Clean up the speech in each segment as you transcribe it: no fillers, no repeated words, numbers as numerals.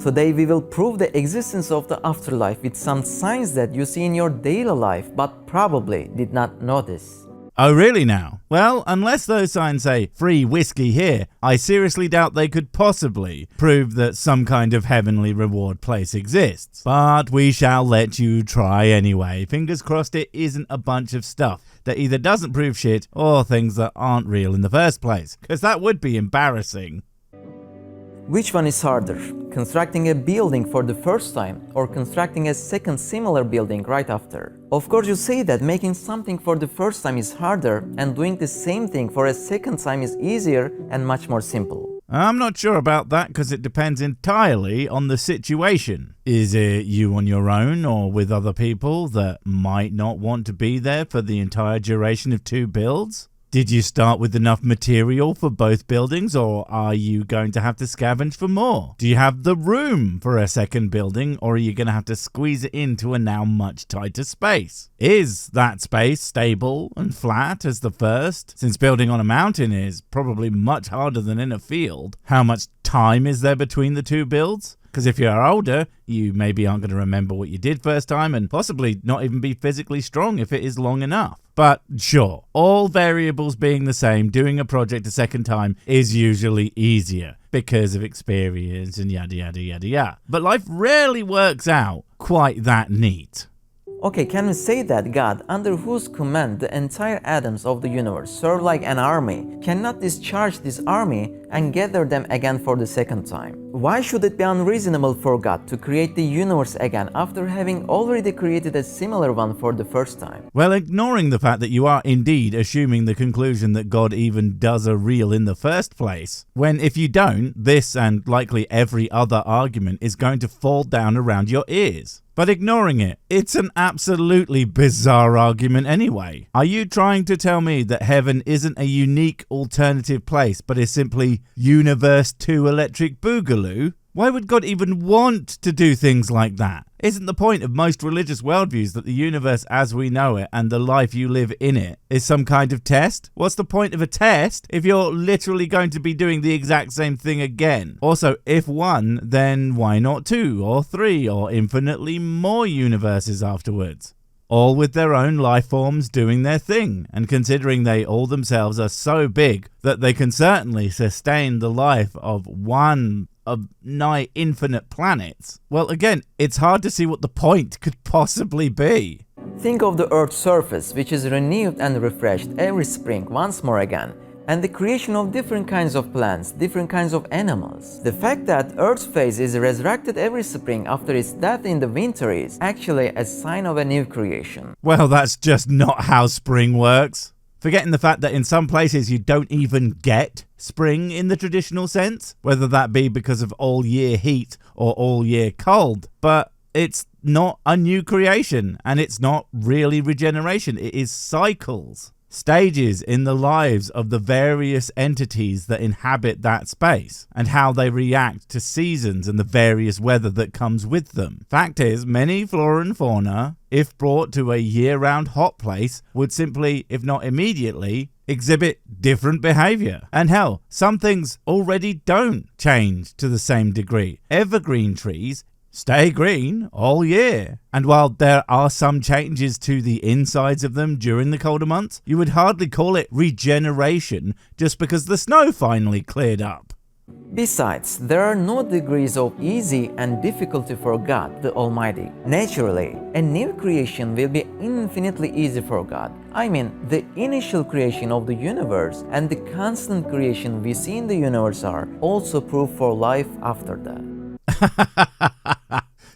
Today we will prove the existence of the afterlife with some signs that you see in your daily life but probably did not notice. Oh really now? Well, unless those signs say free whiskey here, I seriously doubt they could possibly prove that some kind of heavenly reward place exists. But we shall let you try anyway. Fingers crossed it isn't a bunch of stuff that either doesn't prove shit or things that aren't real in the first place, because that would be embarrassing. Which one is harder, constructing a building for the first time or constructing a second similar building right after? Of course you say that making something for the first time is harder and doing the same thing for a second time is easier and much more simple. I'm not sure about that because it depends entirely on the situation. Is it you on your own or with other people that might not want to be there for the entire duration of 2 builds? Did you start with enough material for both buildings, or are you going to have to scavenge for more? Do you have the room for a second building, or are you going to have to squeeze it into a now much tighter space? Is that space stable and flat as the first? Since building on a mountain is probably much harder than in a field, how much time is there between the 2 builds? Because if you're older, you maybe aren't going to remember what you did first time and possibly not even be physically strong if it is long enough. But sure, all variables being the same, doing a project a second time is usually easier because of experience and yada yada yada yada. But life rarely works out quite that neat. Okay, can we say that God, under whose command the entire atoms of the universe serve like an army, cannot discharge this army and gather them again for the second time? Why should it be unreasonable for God to create the universe again after having already created a similar one for the first time? Well, ignoring the fact that you are indeed assuming the conclusion that God even does a real in the first place, when if you don't, this and likely every other argument is going to fall down around your ears. But ignoring it, it's an absolutely bizarre argument anyway. Are you trying to tell me that heaven isn't a unique alternative place, but is simply Universe 2 Electric Boogaloo? Why would God even want to do things like that? Isn't the point of most religious worldviews that the universe as we know it and the life you live in it is some kind of test? What's the point of a test if you're literally going to be doing the exact same thing again? Also, if 1, then why not 2 or 3 or infinitely more universes afterwards? All with their own life forms doing their thing, and considering they all themselves are so big that they can certainly sustain the life of one of nigh infinite planets. Well, again, it's hard to see what the point could possibly be. Think of the Earth's surface, which is renewed and refreshed every spring once more again, and the creation of different kinds of plants, different kinds of animals. The fact that Earth's face is resurrected every spring after its death in the winter is actually a sign of a new creation. Well, that's just not how spring works. Forgetting the fact that in some places you don't even get spring in the traditional sense, whether that be because of all-year heat or all-year cold. But it's not a new creation, and it's not really regeneration. It is cycles, stages in the lives of the various entities that inhabit that space, and how they react to seasons and the various weather that comes with them. Fact is, many flora and fauna, if brought to a year-round hot place, would simply, if not immediately, exhibit different behavior. And hell, some things already don't change to the same degree. Evergreen trees stay green all year. And while there are some changes to the insides of them during the colder months, you would hardly call it regeneration just because the snow finally cleared up. Besides, there are no degrees of easy and difficulty for God, the Almighty. Naturally, a new creation will be infinitely easy for God. I mean, the initial creation of the universe and the constant creation we see in the universe are also proof for life after that.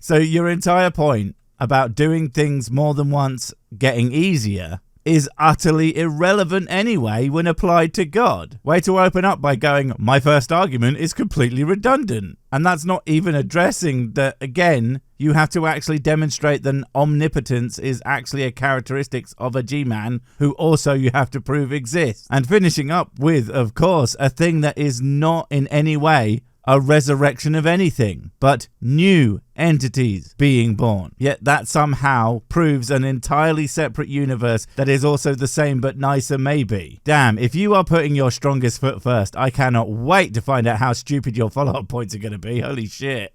So your entire point about doing things more than once getting easier is utterly irrelevant anyway when applied to God. Way to open up by going, my first argument is completely redundant. And that's not even addressing that, again, you have to actually demonstrate that omnipotence is actually a characteristic of a G-man who also you have to prove exists. And finishing up with, of course, a thing that is not in any way a resurrection of anything, but new entities being born. Yet that somehow proves an entirely separate universe that is also the same but nicer maybe. Damn, if you are putting your strongest foot first, I cannot wait to find out how stupid your follow-up points are going to be. Holy shit.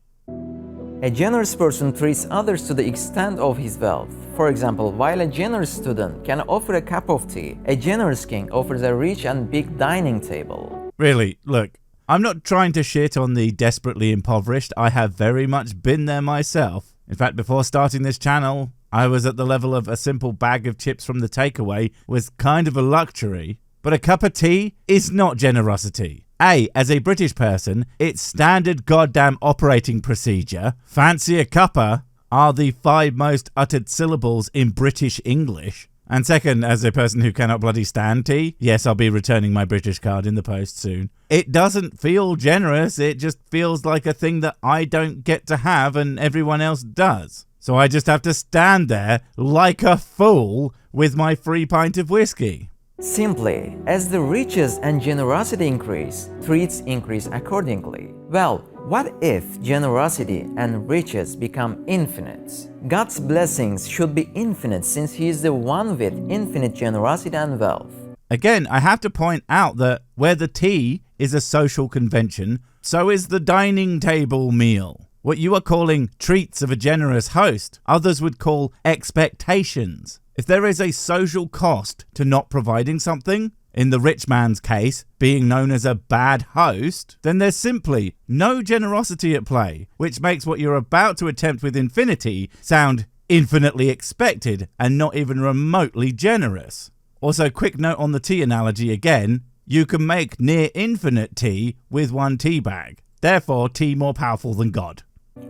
A generous person treats others to the extent of his wealth. For example, while a generous student can offer a cup of tea, a generous king offers a rich and big dining table. Really, look, I'm not trying to shit on the desperately impoverished. I have very much been there myself. In fact, before starting this channel, I was at the level of a simple bag of chips from the takeaway was kind of a luxury. But a cup of tea is not generosity. As a British person, it's standard goddamn operating procedure. Fancy a cuppa are the 5 most uttered syllables in British English. And second, as a person who cannot bloody stand tea, yes, I'll be returning my British card in the post soon. It doesn't feel generous, it just feels like a thing that I don't get to have and everyone else does. So I just have to stand there like a fool with my free pint of whiskey. Simply, as the riches and generosity increase, treats increase accordingly. Well, what if generosity and riches become infinite? God's blessings should be infinite since He is the one with infinite generosity and wealth. Again, I have to point out that where the tea is a social convention, so is the dining table meal. What you are calling treats of a generous host, others would call expectations. If there is a social cost to not providing something, in the rich man's case, being known as a bad host, then there's simply no generosity at play, which makes what you're about to attempt with infinity sound infinitely expected and not even remotely generous. Also, quick note on the tea analogy again, you can make near infinite tea with one tea bag. Therefore, tea more powerful than God.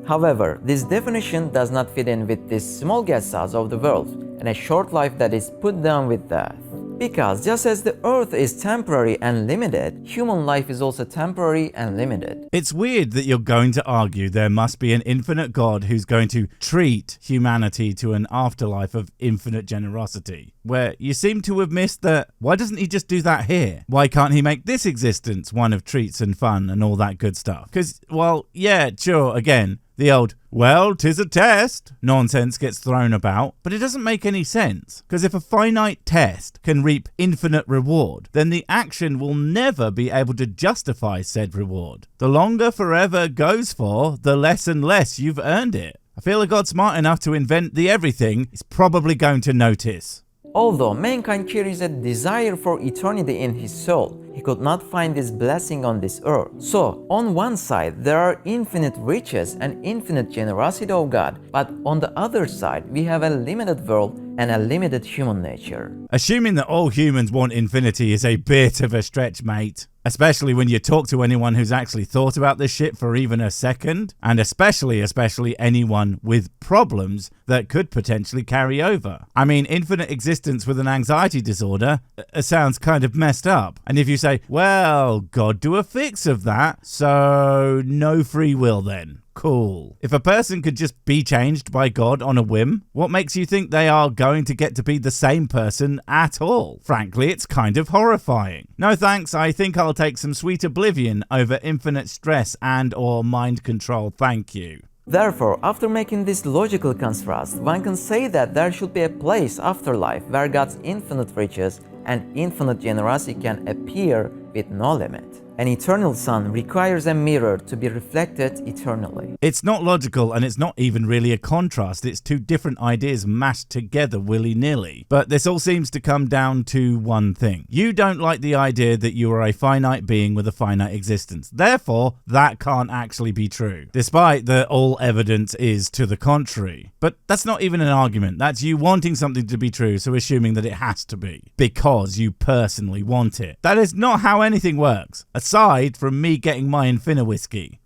However, this definition does not fit in with this small gas size of the world and a short life that is put down with death. Because just as the earth is temporary and limited, human life is also temporary and limited. It's weird that you're going to argue there must be an infinite God who's going to treat humanity to an afterlife of infinite generosity, where you seem to have missed that, why doesn't he just do that here? Why can't he make this existence one of treats and fun and all that good stuff? Because, well, yeah, sure, again, the old, well, 'tis a test nonsense gets thrown about, but it doesn't make any sense. Because if a finite test can reap infinite reward, then the action will never be able to justify said reward. The longer forever goes for, the less and less you've earned it. I feel a God smart enough to invent the everything is probably going to notice. Although mankind carries a desire for eternity in his soul, he could not find this blessing on this earth. So, on one side, there are infinite riches and infinite generosity of God, but on the other side, we have a limited world and a limited human nature. Assuming that all humans want infinity is a bit of a stretch, mate. Especially when you talk to anyone who's actually thought about this shit for even a second, and especially anyone with problems that could potentially carry over. I mean, infinite existence with an anxiety disorder sounds kind of messed up. And if you say, well, God do a fix of that, so no free will then. Cool. If a person could just be changed by God on a whim, what makes you think they are going to get to be the same person at all? Frankly, it's kind of horrifying. No thanks, I think I'll take some sweet oblivion over infinite stress and or mind control, thank you. Therefore, after making this logical contrast, one can say that there should be a place afterlife where God's infinite riches and infinite generosity can appear with no limit. An eternal sun requires a mirror to be reflected eternally. It's not logical and it's not even really a contrast. It's two different ideas mashed together willy-nilly. But this all seems to come down to one thing. You don't like the idea that you are a finite being with a finite existence. Therefore, that can't actually be true, despite that all evidence is to the contrary. But that's not even an argument. That's you wanting something to be true, so assuming that it has to be, because you personally want it. That is not how anything works. Aside from me getting my Infina whiskey.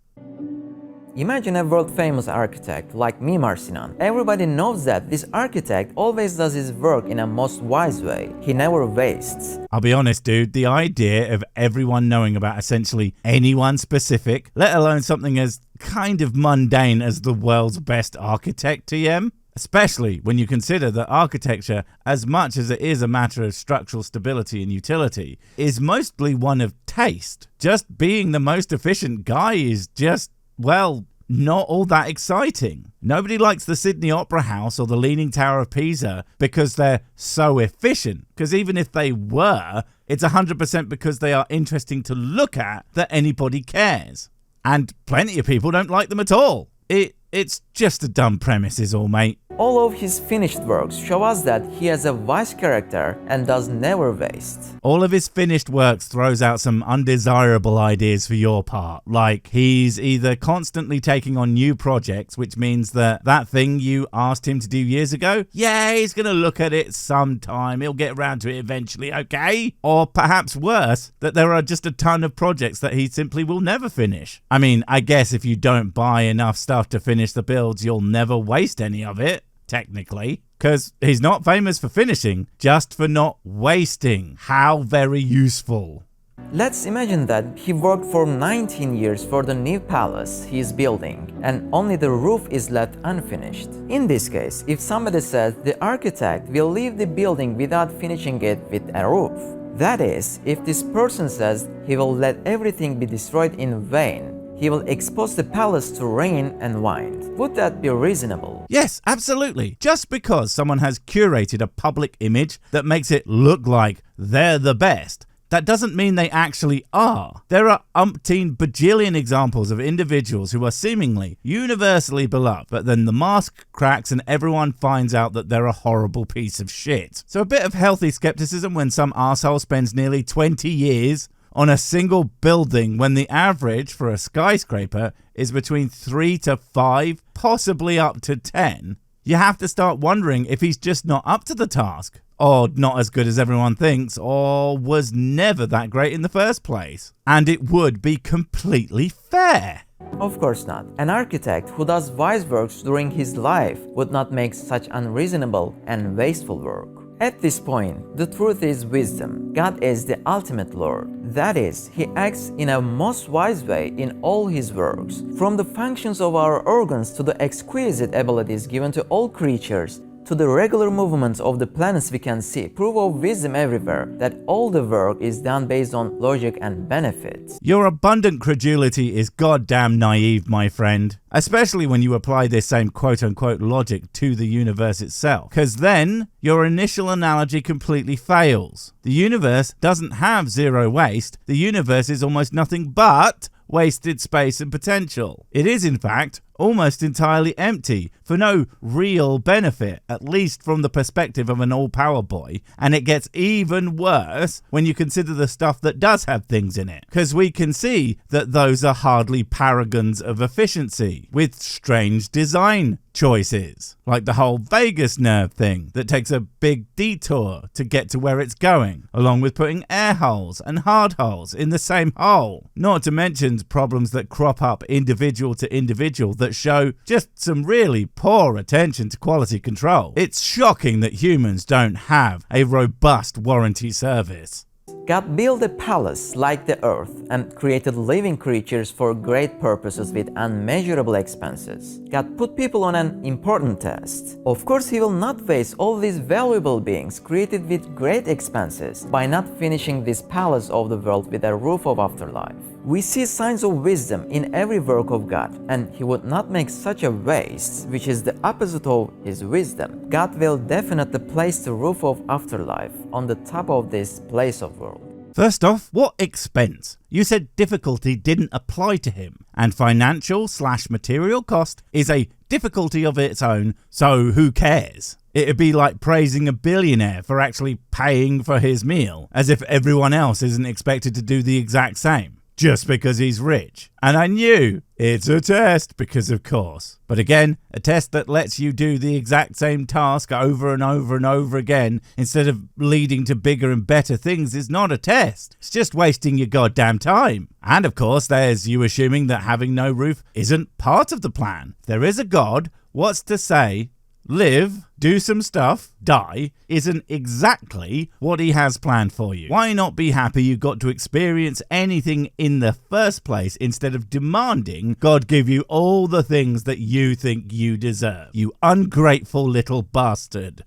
Imagine a world-famous architect like Mimar Sinan. Everybody knows that this architect always does his work in a most wise way. He never wastes. I'll be honest, dude, the idea of everyone knowing about essentially anyone specific, let alone something as kind of mundane as the world's best architect, TM, especially when you consider that architecture, as much as it is a matter of structural stability and utility, is mostly one of taste. Just being the most efficient guy is just, well, not all that exciting. Nobody likes the Sydney Opera House or the Leaning Tower of Pisa because they're so efficient. Because even if they were, it's 100% because they are interesting to look at that anybody cares. And plenty of people don't like them at all. It's just a dumb premise is all, mate. All of his finished works show us that he has a wise character and does never waste. All of his finished works throws out some undesirable ideas for your part, like he's either constantly taking on new projects, which means that thing you asked him to do years ago, yeah, he's gonna look at it sometime, he'll get around to it eventually, okay? Or perhaps worse, that there are just a ton of projects that he simply will never finish. I mean, I guess if you don't buy enough stuff to finish the builds, you'll never waste any of it. Technically, because he's not famous for finishing, just for not wasting. How very useful. Let's imagine that he worked for 19 years for the new palace he is building, and only the roof is left unfinished. In this case, if somebody says the architect will leave the building without finishing it with a roof, that is, if this person says he will let everything be destroyed in vain, he will expose the palace to rain and wind. Would that be reasonable? Yes, absolutely. Just because someone has curated a public image that makes it look like they're the best, that doesn't mean they actually are. There are umpteen bajillion examples of individuals who are seemingly universally beloved, but then the mask cracks and everyone finds out that they're a horrible piece of shit. So a bit of healthy skepticism when some arsehole spends nearly 20 years on a single building when the average for a skyscraper is between 3 to 5, possibly up to 10, you have to start wondering if he's just not up to the task, or not as good as everyone thinks, or was never that great in the first place. And it would be completely fair. Of course not. An architect who does wise works during his life would not make such unreasonable and wasteful work. At this point, the truth is wisdom. God is the ultimate Lord. That is, He acts in a most wise way in all His works. From the functions of our organs to the exquisite abilities given to all creatures, to the regular movements of the planets we can see, proof of wisdom everywhere, that all the work is done based on logic and benefit. Your abundant credulity is goddamn naive, my friend. Especially when you apply this same quote-unquote logic to the universe itself. Because then, your initial analogy completely fails. The universe doesn't have zero waste. The universe is almost nothing but wasted space and potential. It is, in fact, almost entirely empty, for no real benefit, at least from the perspective of an all-power boy, and it gets even worse when you consider the stuff that does have things in it, because we can see that those are hardly paragons of efficiency, with strange design choices, like the whole vagus nerve thing that takes a big detour to get to where it's going, along with putting air holes and hard holes in the same hole, not to mention problems that crop up individual to individual that show just some really poor attention to quality control. It's shocking that humans don't have a robust warranty service. God built a palace like the earth and created living creatures for great purposes with unmeasurable expenses. God put people on an important test. Of course, He will not waste all these valuable beings created with great expenses by not finishing this palace of the world with a roof of afterlife. We see signs of wisdom in every work of God, and He would not make such a waste, which is the opposite of His wisdom. God will definitely place the roof of afterlife on the top of this place of world. First off, what expense? You said difficulty didn't apply to him, and financial/material cost is a difficulty of its own, so who cares? It'd be like praising a billionaire for actually paying for his meal, as if everyone else isn't expected to do the exact same, just because he's rich. And I knew it's a test, because of course. But again, a test that lets you do the exact same task over and over and over again instead of leading to bigger and better things is not a test. It's just wasting your goddamn time. And of course, there's you assuming that having no roof isn't part of the plan. If there is a God, what's to say live, do some stuff, die, isn't exactly what He has planned for you? Why not be happy you got to experience anything in the first place instead of demanding God give you all the things that you think you deserve? You ungrateful little bastard.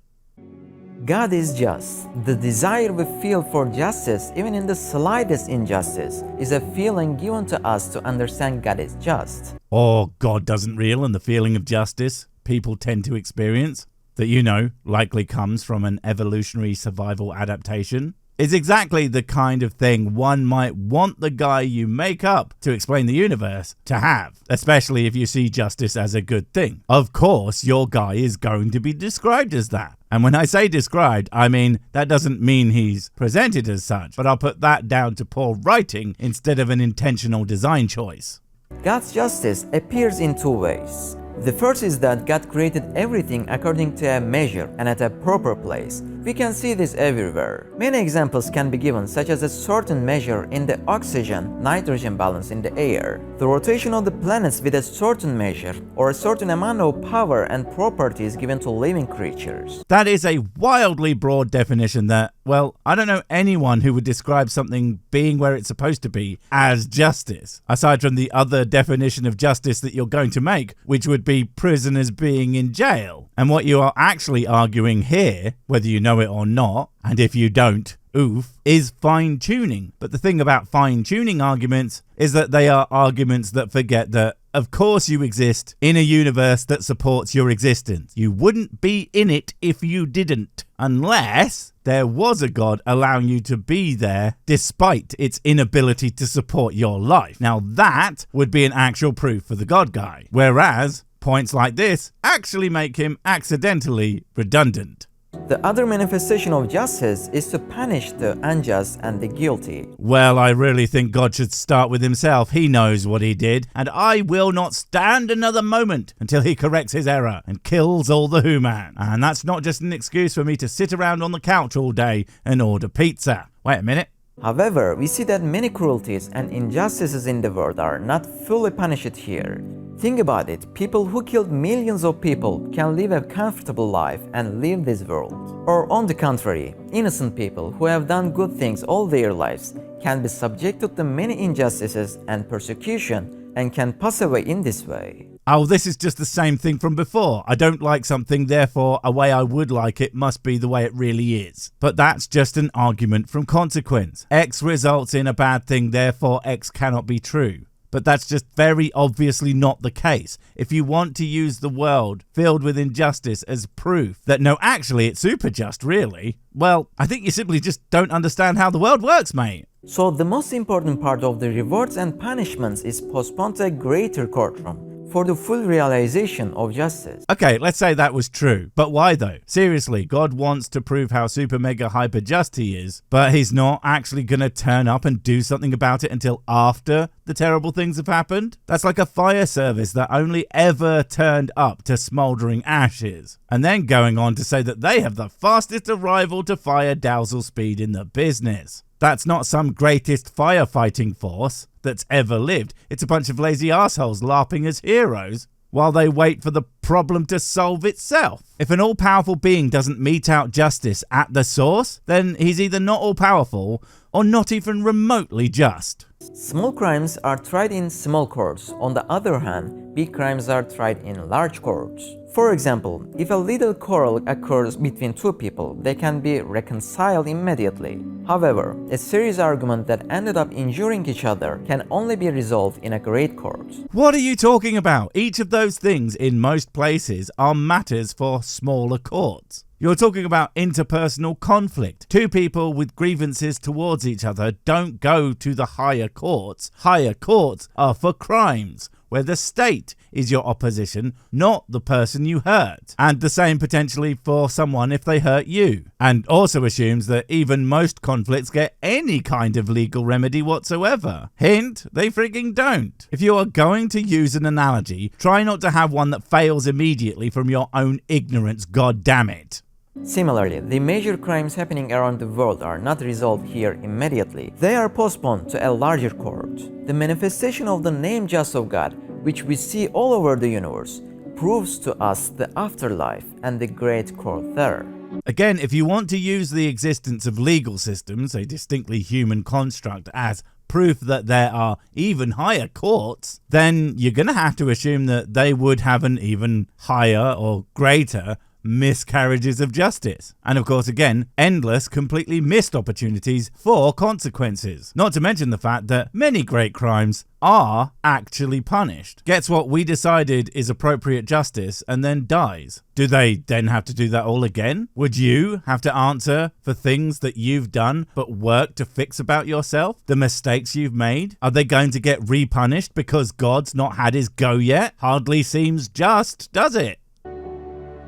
God is just. The desire we feel for justice, even in the slightest injustice, is a feeling given to us to understand God is just. Or God doesn't real, and the feeling of justice people tend to experience, that likely comes from an evolutionary survival adaptation, is exactly the kind of thing one might want the guy you make up to explain the universe to have, especially if you see justice as a good thing. Of course, your guy is going to be described as that. And when I say described, I mean that doesn't mean he's presented as such, but I'll put that down to poor writing instead of an intentional design choice. God's justice appears in two ways. The first is that God created everything according to a measure and at a proper place. We can see this everywhere. Many examples can be given, such as a certain measure in the oxygen-nitrogen balance in the air, the rotation of the planets with a certain measure, or a certain amount of power and properties given to living creatures. That is a wildly broad definition that, well, I don't know anyone who would describe something being where it's supposed to be as justice, aside from the other definition of justice that you're going to make, which would be prisoners being in jail. And what you are actually arguing here, whether you know it or not, and if you don't, oof, is fine-tuning. But the thing about fine-tuning arguments is that they are arguments that forget that, of course, you exist in a universe that supports your existence. You wouldn't be in it if you didn't, unless there was a God allowing you to be there despite its inability to support your life. Now that would be an actual proof for the God guy, whereas points like this actually make him accidentally redundant. The other manifestation of justice is to punish the unjust and the guilty. Well, I really think God should start with himself. He knows what he did, and I will not stand another moment until he corrects his error and kills all the Who-Man. And that's not just an excuse for me to sit around on the couch all day and order pizza. Wait a minute. However, we see that many cruelties and injustices in the world are not fully punished here. Think about it, people who killed millions of people can live a comfortable life and leave this world. Or on the contrary, innocent people who have done good things all their lives can be subjected to many injustices and persecution and can pass away in this way. Oh, this is just the same thing from before. I don't like something, therefore a way I would like it must be the way it really is. But that's just an argument from consequence. X results in a bad thing, therefore X cannot be true. But that's just very obviously not the case. If you want to use the world filled with injustice as proof that no, actually it's super just, really, well, I think you simply just don't understand how the world works, mate. So the most important part of the rewards and punishments is postponed to a greater courtroom for the full realization of justice. Okay, let's say that was true, but why though? Seriously, God wants to prove how super mega hyper just he is, but he's not actually gonna turn up and do something about it until after the terrible things have happened? That's like a fire service that only ever turned up to smoldering ashes, and then going on to say that they have the fastest arrival to fire dowsel speed in the business. That's not some greatest firefighting force that's ever lived. It's a bunch of lazy assholes LARPing as heroes while they wait for the problem to solve itself. If an all-powerful being doesn't mete out justice at the source, then he's either not all-powerful or not even remotely just. Small crimes are tried in small courts. On the other hand, big crimes are tried in large courts. For example, if a little quarrel occurs between two people, they can be reconciled immediately. However, a serious argument that ended up injuring each other can only be resolved in a great court. What are you talking about? Each of those things in most places are matters for smaller courts. You're talking about interpersonal conflict. Two people with grievances towards each other don't go to the higher courts. Higher courts are for crimes, where the state is your opposition, not the person you hurt. And the same potentially for someone if they hurt you. And also assumes that even most conflicts get any kind of legal remedy whatsoever. Hint, they freaking don't. If you are going to use an analogy, try not to have one that fails immediately from your own ignorance, god damn it. Similarly, the major crimes happening around the world are not resolved here immediately. They are postponed to a larger court. The manifestation of the name just of God, which we see all over the universe, proves to us the afterlife and the great court there. Again, if you want to use the existence of legal systems, a distinctly human construct, as proof that there are even higher courts, then you're going to have to assume that they would have an even higher or greater miscarriages of justice. And of course, again, endless, completely missed opportunities for consequences. Not to mention the fact that many great crimes are actually punished. Gets what we decided is appropriate justice and then dies. Do they then have to do that all again? Would you have to answer for things that you've done but work to fix about yourself? The mistakes you've made? Are they going to get repunished because God's not had his go yet? Hardly seems just, does it?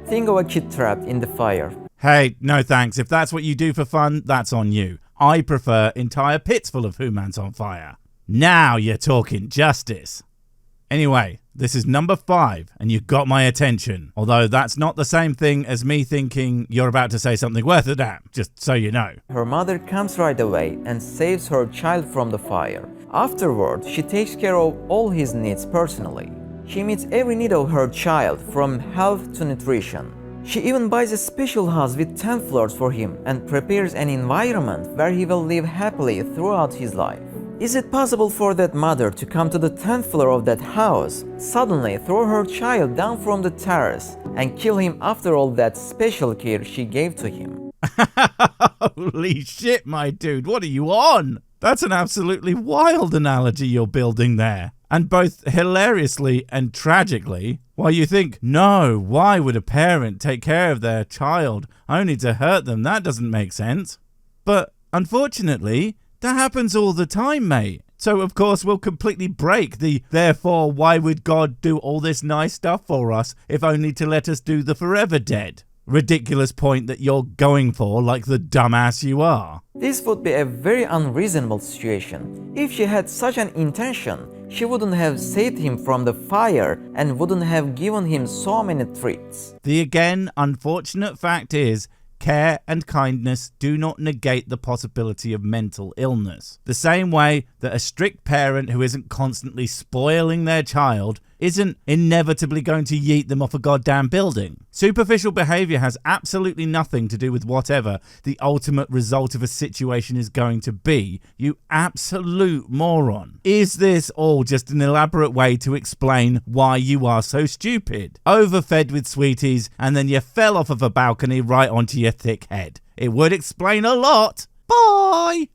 Think of a kid trapped in the fire. Hey, no thanks. If that's what you do for fun, that's on you. I prefer entire pits full of humans on fire. Now you're talking justice. Anyway, this is number 5, and you got my attention. Although that's not the same thing as me thinking you're about to say something worth a damn, just so you know. Her mother comes right away and saves her child from the fire. Afterward, she takes care of all his needs personally. She meets every need of her child, from health to nutrition. She even buys a special house with 10 floors for him and prepares an environment where he will live happily throughout his life. Is it possible for that mother to come to the 10th floor of that house, suddenly throw her child down from the terrace, and kill him after all that special care she gave to him? Holy shit, my dude, what are you on? That's an absolutely wild analogy you're building there. And both hilariously and tragically, while you think, no, why would a parent take care of their child only to hurt them? That doesn't make sense. But unfortunately, that happens all the time, mate. So, of course, we'll completely break the, therefore, why would God do all this nice stuff for us if only to let us do the forever dead? Ridiculous point that you're going for, like the dumbass you are. This would be a very unreasonable situation. If she had such an intention, she wouldn't have saved him from the fire and wouldn't have given him so many treats. The again unfortunate fact is, care and kindness do not negate the possibility of mental illness. The same way that a strict parent who isn't constantly spoiling their child isn't inevitably going to yeet them off a goddamn building. Superficial behavior has absolutely nothing to do with whatever the ultimate result of a situation is going to be, you absolute moron. Is this all just an elaborate way to explain why you are so stupid? Overfed with sweeties and then you fell off of a balcony right onto your thick head. It would explain a lot. Bye!